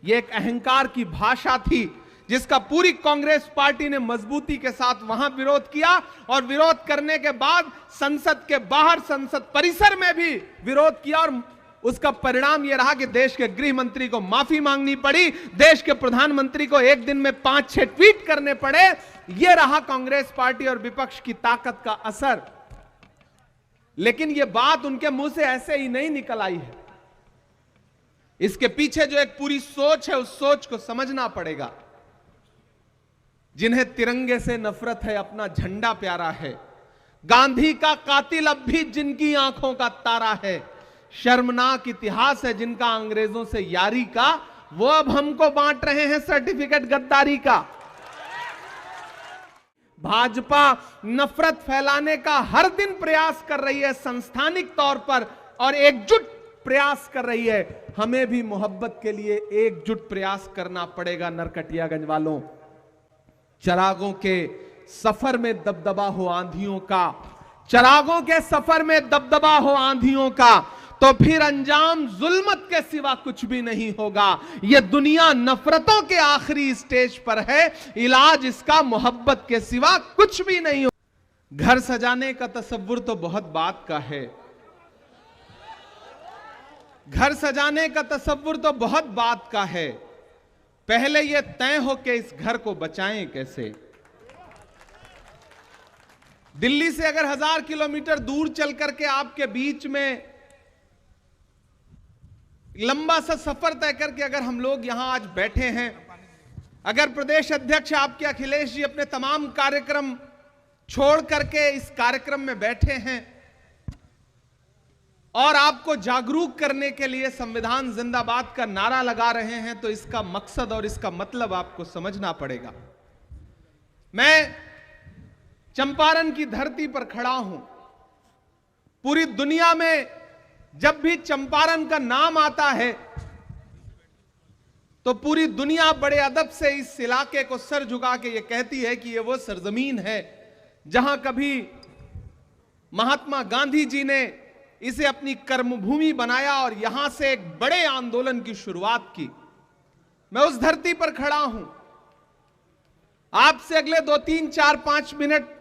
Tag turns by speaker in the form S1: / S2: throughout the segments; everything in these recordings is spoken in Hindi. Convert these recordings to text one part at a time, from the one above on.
S1: यह एक अहंकार की भाषा थी जिसका पूरी कांग्रेस पार्टी ने मजबूती के साथ वहां विरोध किया, और विरोध करने के बाद संसद के बाहर, संसद परिसर में भी विरोध किया, और उसका परिणाम यह रहा कि देश के गृह मंत्री को माफी मांगनी पड़ी, देश के प्रधानमंत्री को एक दिन में 5-6 ट्वीट करने पड़े। यह रहा कांग्रेस पार्टी और विपक्ष की ताकत का असर। लेकिन यह बात उनके मुंह से ऐसे ही नहीं निकल आई है। इसके पीछे जो एक पूरी सोच है, उस सोच को समझना पड़ेगा। जिन्हें तिरंगे से नफरत है, अपना झंडा प्यारा है, गांधी का कातिल अब भी जिनकी आंखों का तारा है, शर्मनाक इतिहास है जिनका अंग्रेजों से यारी का, वो अब हमको बांट रहे हैं सर्टिफिकेट गद्दारी का। भाजपा नफरत फैलाने का हर दिन प्रयास कर रही है संस्थानिक तौर पर, और एकजुट प्रयास कर रही है। हमें भी मोहब्बत के लिए एकजुट प्रयास करना पड़ेगा। नरकटियागंज वालों, चिरागों के सफर में दबदबा हो आंधियों का, चिरागों के सफर में दबदबा हो आंधियों का, तो फिर अंजाम जुल्मत के सिवा कुछ भी नहीं होगा। यह दुनिया नफरतों के आखिरी स्टेज पर है, इलाज इसका मोहब्बत के सिवा कुछ भी नहीं होगा। घर सजाने का तसव्वुर तो बहुत बात का है, घर सजाने का तसव्वुर तो बहुत बात का है, पहले यह तय हो कि इस घर को बचाएं कैसे। दिल्ली से अगर 1000 किलोमीटर दूर चल करके आपके बीच में लंबा सा सफर तय करके अगर हम लोग यहां आज बैठे हैं, अगर प्रदेश अध्यक्ष आपके अखिलेश जी अपने तमाम कार्यक्रम छोड़ करके इस कार्यक्रम में बैठे हैं और आपको जागरूक करने के लिए संविधान जिंदाबाद का नारा लगा रहे हैं, तो इसका मकसद और इसका मतलब आपको समझना पड़ेगा। मैं चंपारण की धरती पर खड़ा हूं। पूरी दुनिया में जब भी चंपारण का नाम आता है तो पूरी दुनिया बड़े अदब से इस इलाके को सर झुका के ये कहती है कि ये वो सरजमीन है जहां कभी महात्मा गांधी जी ने इसे अपनी कर्मभूमि बनाया और यहां से एक बड़े आंदोलन की शुरुआत की। मैं उस धरती पर खड़ा हूं। आपसे अगले 2, 3, 4, 5 मिनट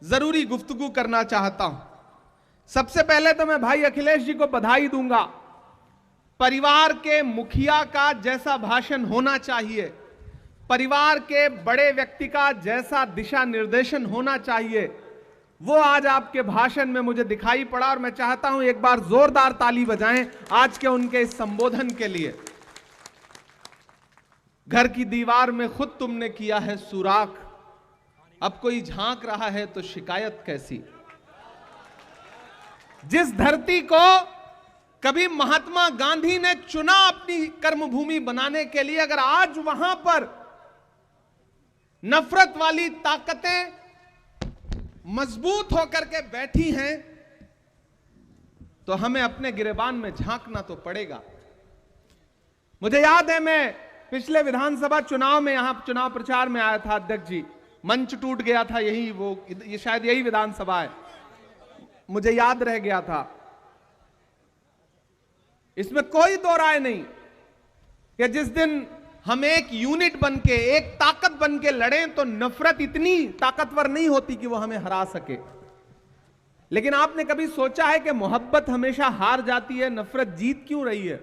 S1: जरूरी गुफ्तगू करना चाहता हूं। सबसे पहले तो मैं भाई अखिलेश जी को बधाई दूंगा। परिवार के मुखिया का जैसा भाषण होना चाहिए, परिवार के बड़े व्यक्ति का जैसा दिशा निर्देशन होना चाहिए, वो आज आपके भाषण में मुझे दिखाई पड़ा, और मैं चाहता हूं एक बार जोरदार ताली बजाएं आज के उनके इस संबोधन के लिए। घर की दीवार में खुद तुमने किया है सुराख, अब कोई झांक रहा है तो शिकायत कैसी। जिस धरती को कभी महात्मा गांधी ने चुना अपनी कर्मभूमि बनाने के लिए, अगर आज वहां पर नफरत वाली ताकतें मजबूत होकर के बैठी हैं, तो हमें अपने गिरेबान में झांकना तो पड़ेगा। मुझे याद है, मैं पिछले विधानसभा चुनाव में यहां चुनाव प्रचार में आया था अध्यक्ष जी, मंच टूट गया था, ये शायद यही विधानसभा है, मुझे याद रह गया था। इसमें कोई दो राय नहीं कि जिस दिन हम एक यूनिट बनके, एक ताकत बनके लड़ें, तो नफरत इतनी ताकतवर नहीं होती कि वो हमें हरा सके। लेकिन आपने कभी सोचा है कि मोहब्बत हमेशा हार जाती है, नफरत जीत क्यों रही है?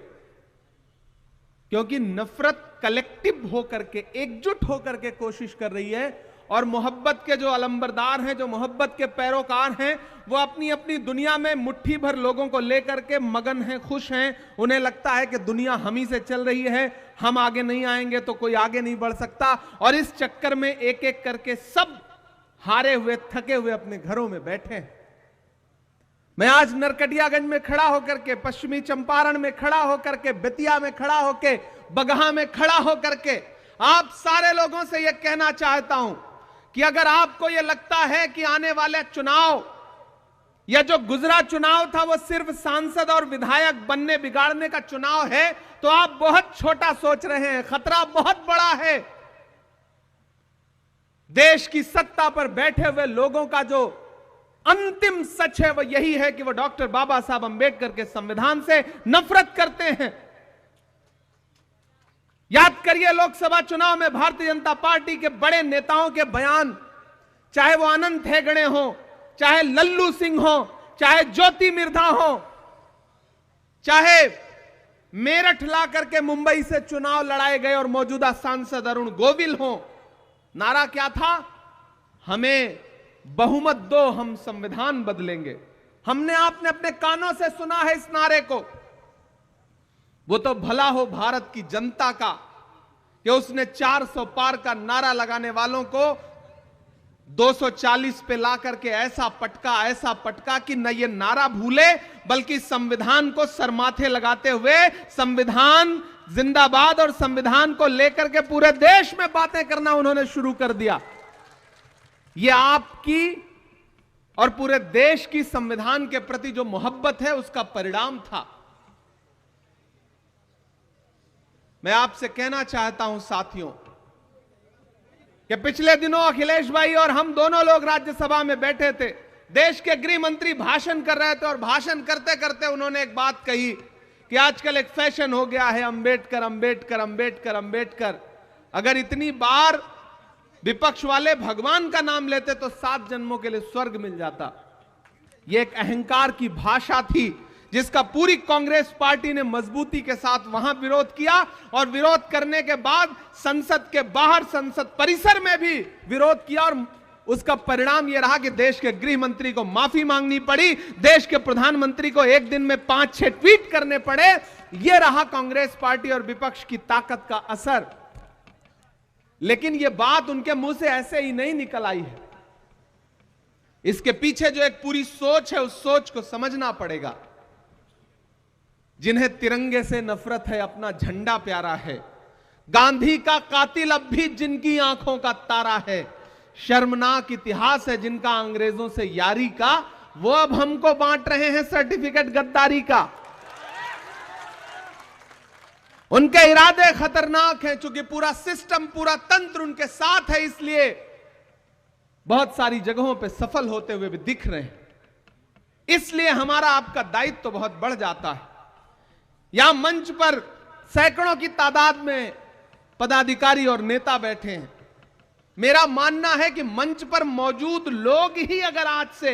S1: क्योंकि नफरत कलेक्टिव होकर के, एकजुट होकर के कोशिश कर रही है, और मोहब्बत के जो अलंबरदार हैं, जो मोहब्बत के पैरोकार हैं, वो अपनी अपनी दुनिया में मुट्ठी भर लोगों को लेकर के मगन हैं, खुश हैं। उन्हें लगता है कि दुनिया हम ही से चल रही है, हम आगे नहीं आएंगे तो कोई आगे नहीं बढ़ सकता, और इस चक्कर में एक एक करके सब हारे हुए, थके हुए अपने घरों में बैठे हैं। मैं आज नरकटियागंज में खड़ा होकर के, पश्चिमी चंपारण में खड़ा होकर के, बेतिया में खड़ा होकर, बगहा में खड़ा होकर के आप सारे लोगों से यह कहना चाहता हूं कि अगर आपको यह लगता है कि आने वाले चुनाव या जो गुजरा चुनाव था वो सिर्फ सांसद और विधायक बनने बिगाड़ने का चुनाव है, तो आप बहुत छोटा सोच रहे हैं। खतरा बहुत बड़ा है। देश की सत्ता पर बैठे हुए लोगों का जो अंतिम सच है वो यही है कि वो डॉक्टर बाबा साहब अंबेडकर के संविधान से नफरत करते हैं। याद करिए लोकसभा चुनाव में भारतीय जनता पार्टी के बड़े नेताओं के बयान, चाहे वो अनंत हेगड़े हो, चाहे लल्लू सिंह हो, चाहे ज्योति मिर्धा हो, चाहे मेरठ ला करके मुंबई से चुनाव लड़ाए गए और मौजूदा सांसद अरुण गोविल हो, नारा क्या था? हमें बहुमत दो, हम संविधान बदलेंगे। हमने आपने अपने कानों से सुना है इस नारे को। वो तो भला हो भारत की जनता का कि उसने 400 पार का नारा लगाने वालों को 240 पे ला करके ऐसा पटका कि न ये नारा भूले, बल्कि संविधान को सरमाथे लगाते हुए संविधान जिंदाबाद और संविधान को लेकर के पूरे देश में बातें करना उन्होंने शुरू कर दिया। ये आपकी और पूरे देश की संविधान के प्रति जो मोहब्बत है उसका परिणाम था। मैं आपसे कहना चाहता हूं साथियों कि पिछले दिनों अखिलेश भाई और हम दोनों लोग राज्यसभा में बैठे थे, देश के गृह मंत्री भाषण कर रहे थे और भाषण करते करते उन्होंने एक बात कही कि आजकल एक फैशन हो गया है अंबेडकर अंबेडकर अंबेडकर अंबेडकर। अगर इतनी बार विपक्ष वाले भगवान का नाम लेते तो 7 जन्मों के लिए स्वर्ग मिल जाता। यह एक अहंकार की भाषा थी जिसका पूरी कांग्रेस पार्टी ने मजबूती के साथ वहां विरोध किया और विरोध करने के बाद संसद के बाहर संसद परिसर में भी विरोध किया और उसका परिणाम यह रहा कि देश के गृह मंत्री को माफी मांगनी पड़ी, देश के प्रधानमंत्री को एक दिन में 5-6 ट्वीट करने पड़े। यह रहा कांग्रेस पार्टी और विपक्ष की ताकत का असर। लेकिन यह बात उनके मुंह से ऐसे ही नहीं निकल आई है, इसके पीछे जो एक पूरी सोच है उस सोच को समझना पड़ेगा। जिन्हें तिरंगे से नफरत है, अपना झंडा प्यारा है, गांधी का कातिल अब भी जिनकी आंखों का तारा है, शर्मनाक इतिहास है जिनका अंग्रेजों से यारी का, वो अब हमको बांट रहे हैं सर्टिफिकेट गद्दारी का। उनके इरादे खतरनाक हैं, क्योंकि पूरा सिस्टम, पूरा तंत्र उनके साथ है, इसलिए बहुत सारी जगहों पे सफल होते हुए भी दिख रहे हैं। इसलिए हमारा आपका दायित्व तो बहुत बढ़ जाता है। यहां मंच पर सैकड़ों की तादाद में पदाधिकारी और नेता बैठे हैं। मेरा मानना है कि मंच पर मौजूद लोग ही अगर आज से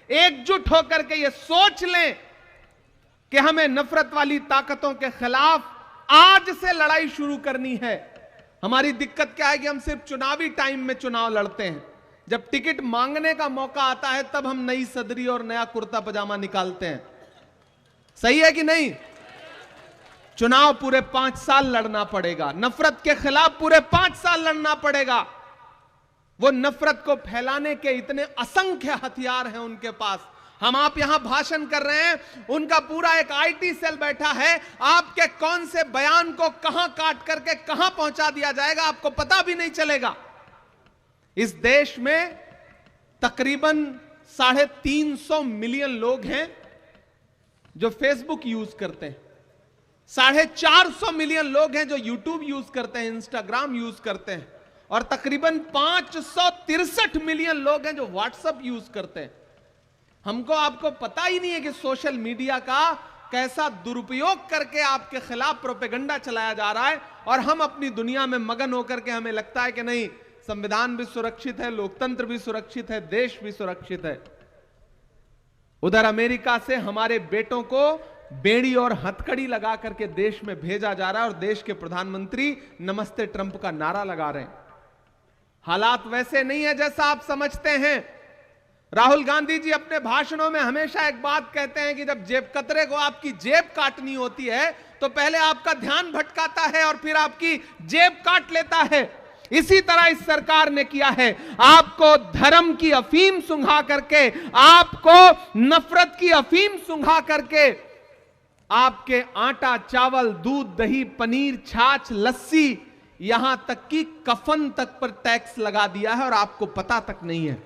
S1: एकजुट होकर के ये सोच लें कि हमें नफरत वाली ताकतों के खिलाफ आज से लड़ाई शुरू करनी है। हमारी दिक्कत क्या है कि हम सिर्फ चुनावी टाइम में चुनाव लड़ते हैं, जब टिकट मांगने का मौका आता है तब हम नई सदरी और नया कुर्ता पजामा निकालते हैं। सही है कि नहीं? चुनाव पूरे 5 साल लड़ना पड़ेगा, नफरत के खिलाफ पूरे 5 साल लड़ना पड़ेगा। वो नफरत को फैलाने के इतने असंख्य हथियार हैं उनके पास। हम आप यहां भाषण कर रहे हैं, उनका पूरा एक आईटी सेल बैठा है, आपके कौन से बयान को कहां काट करके कहां पहुंचा दिया जाएगा आपको पता भी नहीं चलेगा। इस देश में तकरीबन 350 मिलियन लोग हैं जो फेसबुक यूज करते हैं, 450 मिलियन लोग हैं जो यूट्यूब यूज करते हैं, इंस्टाग्राम यूज करते हैं, और तकरीबन 563 मिलियन लोग हैं जो व्हाट्सएप यूज करते हैं। हमको आपको पता ही नहीं है कि सोशल मीडिया का कैसा दुरुपयोग करके आपके खिलाफ प्रोपेगेंडा चलाया जा रहा है, और हम अपनी दुनिया में मगन होकर के हमें लगता है कि नहीं, संविधान भी सुरक्षित है, लोकतंत्र भी सुरक्षित है, देश भी सुरक्षित है। उधर अमेरिका से हमारे बेटों को बेड़ी और हथकड़ी लगा करके देश में भेजा जा रहा है और देश के प्रधानमंत्री नमस्ते ट्रंप का नारा लगा रहे हैं। हालात वैसे नहीं है जैसा आप समझते हैं। राहुल गांधी जी अपने भाषणों में हमेशा एक बात कहते हैं कि जब जेब कतरे को आपकी जेब काटनी होती है तो पहले आपका ध्यान भटकाता है और फिर आपकी जेब काट लेता है। इसी तरह इस सरकार ने किया है, आपको धर्म की अफीम सुंघा करके, आपको नफरत की अफीम सुंघा करके, आपके आटा, चावल, दूध, दही, पनीर, छाछ, लस्सी, यहां तक कि कफन तक पर टैक्स लगा दिया है और आपको पता तक नहीं है।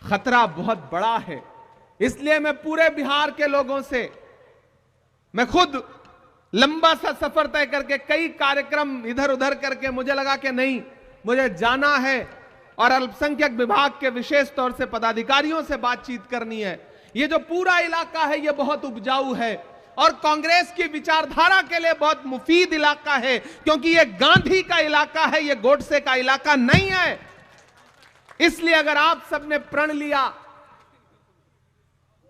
S1: खतरा बहुत बड़ा है। इसलिए मैं पूरे बिहार के लोगों से, मैं खुद लंबा सा सफर तय करके कई कार्यक्रम इधर उधर करके मुझे लगा कि नहीं, मुझे जाना है और अल्पसंख्यक विभाग के विशेष तौर से पदाधिकारियों से बातचीत करनी है। ये जो पूरा इलाका है ये बहुत उपजाऊ है और कांग्रेस की विचारधारा के लिए बहुत मुफीद इलाका है, क्योंकि यह गांधी का इलाका है, यह गोडसे का इलाका नहीं है। इसलिए अगर आप सबने प्रण लिया,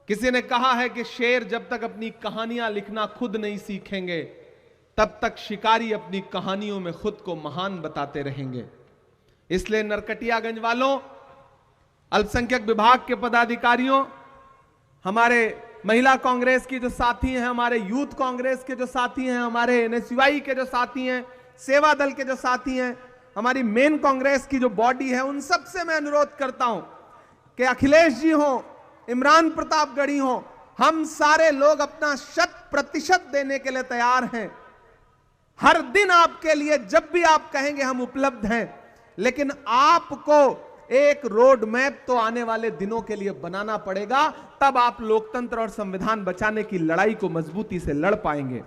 S1: किसी ने कहा है कि शेर जब तक अपनी कहानियां लिखना खुद नहीं सीखेंगे तब तक शिकारी अपनी कहानियों में खुद को महान बताते रहेंगे। इसलिए नरकटियागंज वालों, अल्पसंख्यक विभाग के पदाधिकारियों, हमारे महिला कांग्रेस की जो साथी हैं, हमारे यूथ कांग्रेस के जो साथी हैं, हमारे एनएसयूआई के जो साथी हैं, सेवा दल के जो साथी हैं, हमारी मेन कांग्रेस की जो बॉडी है, उन सब से मैं अनुरोध करता हूं कि अखिलेश जी हो, इमरान प्रतापगढ़ी हो, हम सारे लोग अपना 100% देने के लिए तैयार हैं। हर दिन आपके लिए जब भी आप कहेंगे हम उपलब्ध हैं, लेकिन आपको एक रोड मैप तो आने वाले दिनों के लिए बनाना पड़ेगा, तब आप लोकतंत्र और संविधान बचाने की लड़ाई को मजबूती से लड़ पाएंगे।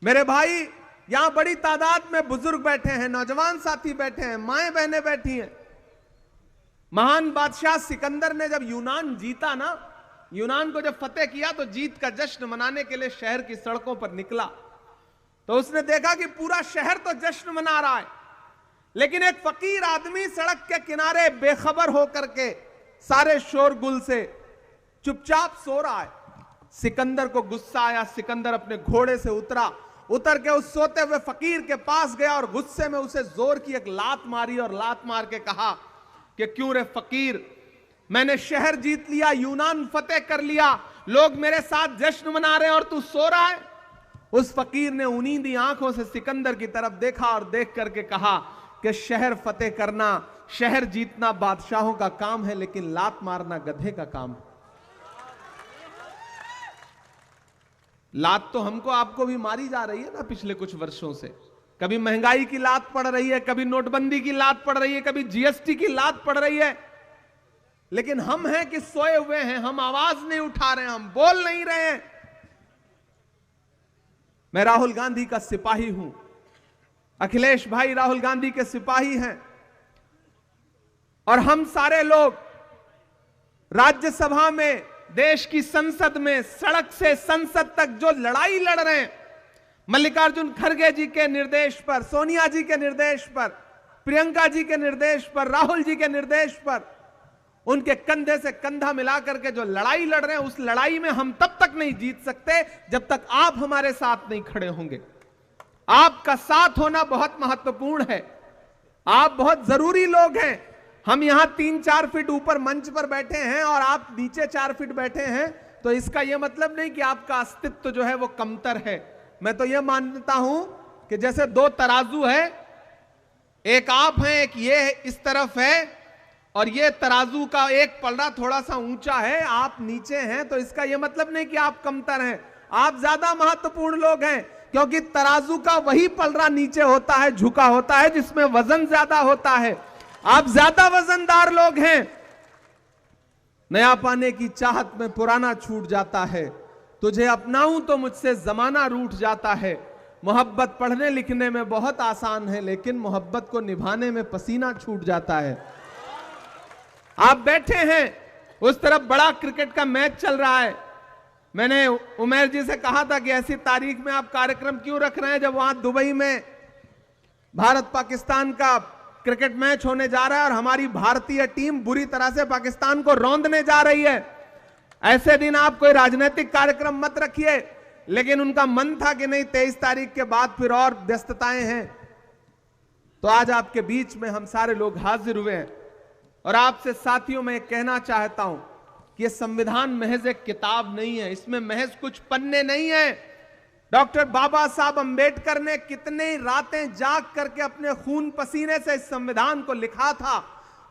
S1: मेरे भाई, यहां बड़ी तादाद में बुजुर्ग बैठे हैं, नौजवान साथी बैठे हैं, माएं बहनें बैठी हैं। महान बादशाह सिकंदर ने जब यूनान जीता ना, यूनान को जब फतेह किया तो जीत का जश्न मनाने के लिए शहर की सड़कों पर निकला, तो उसने देखा कि पूरा शहर तो जश्न मना रहा है, लेकिन एक फकीर आदमी सड़क के किनारे बेखबर होकर के सारे शोरगुल से चुपचाप सो रहा है। सिकंदर को गुस्सा आया, सिकंदर अपने घोड़े से उतरा, उतर के उस सोते हुए फकीर के पास गया और गुस्से में उसे जोर की एक लात मारी और लात मार के कहा कि क्यों रे फकीर, मैंने शहर जीत लिया, यूनान फतेह कर लिया, लोग मेरे साथ जश्न मना रहे हैं और तू सो रहा है। उस फकीर ने उनींदी आंखों से सिकंदर की तरफ देखा और देख करके कहा कि शहर फतेह करना, शहर जीतना बादशाहों का काम है, लेकिन लात मारना गधे का काम है। लात तो हमको आपको भी मारी जा रही है ना पिछले कुछ वर्षों से। कभी महंगाई की लात पड़ रही है, कभी नोटबंदी की लात पड़ रही है, कभी जीएसटी की लात पड़ रही है, लेकिन हम हैं कि सोए हुए हैं, हम आवाज नहीं उठा रहे हैं, हम बोल नहीं रहे हैं। मैं राहुल गांधी का सिपाही हूं, अखिलेश भाई राहुल गांधी के सिपाही हैं, और हम सारे लोग राज्यसभा में, देश की संसद में, सड़क से संसद तक जो लड़ाई लड़ रहे हैं, मल्लिकार्जुन खड़गे जी के निर्देश पर, सोनिया जी के निर्देश पर, प्रियंका जी के निर्देश पर, राहुल जी के निर्देश पर, उनके कंधे से कंधा मिलाकर के जो लड़ाई लड़ रहे हैं, उस लड़ाई में हम तब तक नहीं जीत सकते जब तक आप हमारे साथ नहीं खड़े होंगे। आपका साथ होना बहुत महत्वपूर्ण है, आप बहुत जरूरी लोग हैं। हम यहां 3-4 फीट ऊपर मंच पर बैठे हैं और आप नीचे 4 फीट बैठे हैं, तो इसका यह मतलब नहीं कि आपका अस्तित्व जो है वो कमतर है। मैं तो यह मानता हूं कि जैसे 2 तराजू है, एक आप हैं, एक ये इस तरफ है, और ये तराजू का एक पलड़ा थोड़ा सा ऊंचा है, आप नीचे हैं, तो इसका यह मतलब नहीं कि आप कमतर हैं। आप ज्यादा महत्वपूर्ण लोग हैं, क्योंकि तराजू का वही पलड़ा नीचे होता है, झुका होता है, जिसमें वजन ज्यादा होता है। आप ज्यादा वजनदार लोग हैं। नया पाने की चाहत में पुराना छूट जाता है, तुझे अपनाऊं तो मुझसे जमाना रूठ जाता है। मोहब्बत पढ़ने लिखने में बहुत आसान है, लेकिन मोहब्बत को निभाने में पसीना छूट जाता है। आप बैठे हैं, उस तरफ बड़ा क्रिकेट का मैच चल रहा है। मैंने उमेर जी से कहा था कि ऐसी तारीख में आप कार्यक्रम क्यों रख रहे हैं जब वहां दुबई में भारत पाकिस्तान का क्रिकेट मैच होने जा रहा है और हमारी भारतीय टीम बुरी तरह से पाकिस्तान को रौंदने जा रही है। ऐसे दिन आप कोई राजनीतिक कार्यक्रम मत रखिए, लेकिन उनका मन था कि नहीं, 23 तारीख के बाद फिर और व्यस्तताएं हैं, तो आज आपके बीच में हम सारे लोग हाजिर हुए हैं। और आपसे साथियों मैं कहना चाहता हूं कि यह संविधान महज एक किताब नहीं है, इसमें महज कुछ पन्ने नहीं है। डॉक्टर बाबा साहब अंबेडकर ने कितने रातें जाग करके अपने खून पसीने से इस संविधान को लिखा था।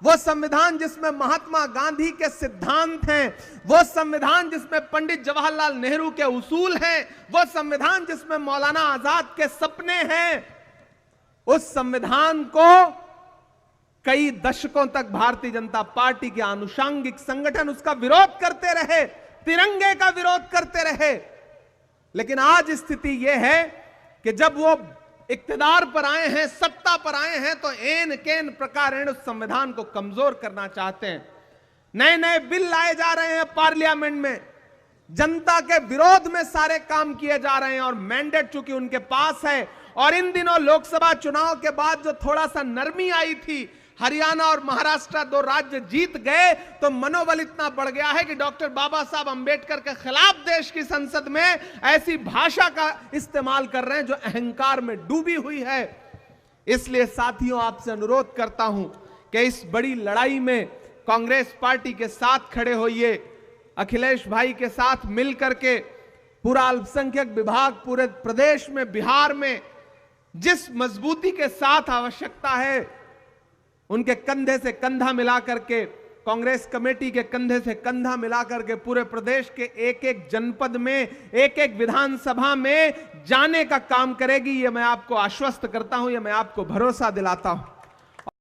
S1: वो संविधान जिसमें महात्मा गांधी के सिद्धांत हैं, वो संविधान जिसमें पंडित जवाहरलाल नेहरू के उसूल हैं, वो संविधान जिसमें मौलाना आजाद के सपने हैं, उस संविधान को कई दशकों तक भारतीय जनता पार्टी के आनुषंगिक संगठन उसका विरोध करते रहे, तिरंगे का विरोध करते रहे। लेकिन आज स्थिति यह है कि जब वो इक्तिदार पर आए हैं, सत्ता पर आए हैं, तो एन केन प्रकार उस संविधान को कमजोर करना चाहते हैं। नए नए बिल लाए जा रहे हैं पार्लियामेंट में, जनता के विरोध में सारे काम किए जा रहे हैं और मैंडेट चूंकि उनके पास है। और इन दिनों लोकसभा चुनाव के बाद जो थोड़ा सा नरमी आई थी, हरियाणा और महाराष्ट्र 2 राज्य जीत गए, तो मनोबल इतना बढ़ गया है कि डॉक्टर बाबा साहब अंबेडकर के खिलाफ देश की संसद में ऐसी भाषा का इस्तेमाल कर रहे हैं जो अहंकार में डूबी हुई है। इसलिए साथियों, आपसे अनुरोध करता हूं कि इस बड़ी लड़ाई में कांग्रेस पार्टी के साथ खड़े होइए, अखिलेश भाई के साथ मिलकर के पूरा अल्पसंख्यक विभाग पूरे प्रदेश में, बिहार में जिस मजबूती के साथ आवश्यकता है, उनके कंधे से कंधा मिला करके, कांग्रेस कमेटी के कंधे से कंधा मिला करके पूरे प्रदेश के एक एक जनपद में, एक एक विधानसभा में जाने का काम करेगी। ये मैं आपको आश्वस्त करता हूं, ये मैं आपको भरोसा दिलाता हूं।